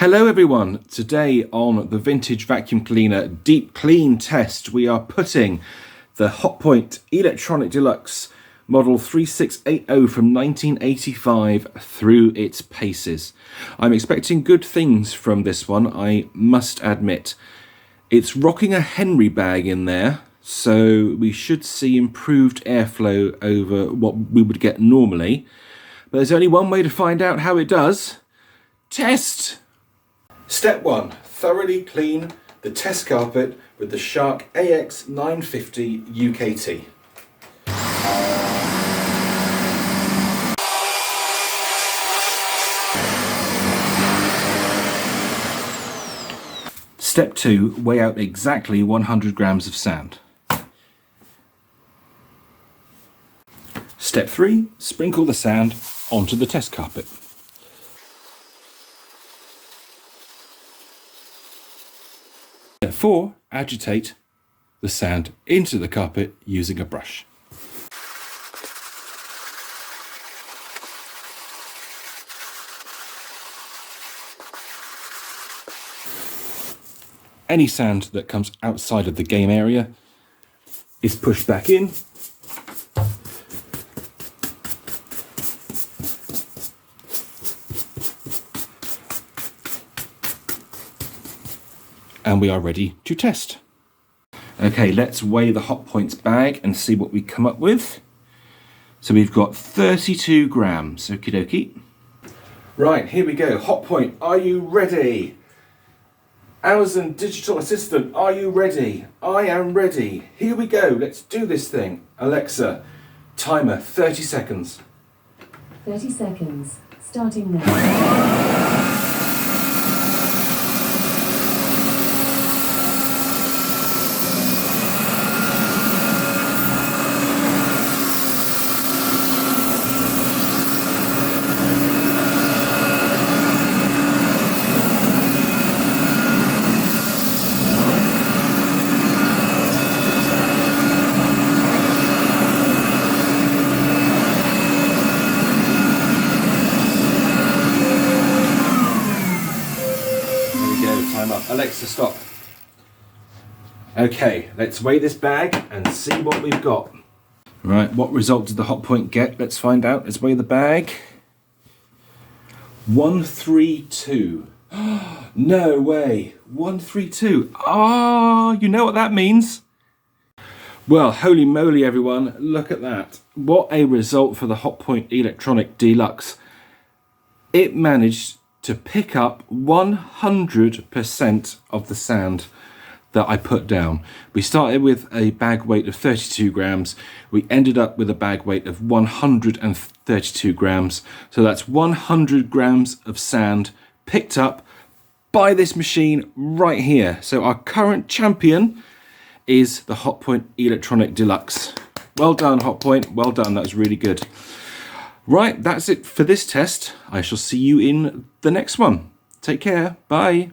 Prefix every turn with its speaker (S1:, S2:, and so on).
S1: Hello everyone, today on the Vintage Vacuum Cleaner Deep Clean Test we are putting the Hotpoint Electronic Deluxe model 3680 from 1985 through its paces. I'm expecting good things from this one, I must admit. It's rocking a Henry bag in there, so we should see improved airflow over what we would get normally. But there's only one way to find out how it does. Test! Step 1. Thoroughly clean the test carpet with the Shark AX950 UKT. Step 2. Weigh out exactly 100 grams of sand. Step 3. Sprinkle the sand onto the test carpet. Step 4. Agitate the sand into the carpet using a brush. Any sand that comes outside of the game area is pushed back in. And we are ready to test. Okay, let's weigh the Hotpoint's bag and see what we come up with. So we've got 32 grams, okie dokie. Right, here we go. Hotpoint, are you ready? Amazon Digital Assistant, are you ready? I am ready. Here we go, let's do this thing. Alexa, timer, 30 seconds.
S2: 30 seconds, starting now.
S1: Time up. Alexa, stop. Okay, let's weigh this bag and see what we've got. Right, what result did the Hotpoint get? Let's find out. Let's weigh the bag. 132. No way. 132. Ah, you know what that means? Well, holy moly, everyone. Look at that. What a result for the Hotpoint Electronic Deluxe. It managed to pick up 100% of the sand that I put down. We started with a bag weight of 32 grams. We ended up with a bag weight of 132 grams. So that's 100 grams of sand picked up by this machine right here. So our current champion is the Hotpoint Electronic Deluxe. Well done, Hotpoint. Well done. That was really good. Right, that's it for this test. I shall see you in the next one. Take care. Bye.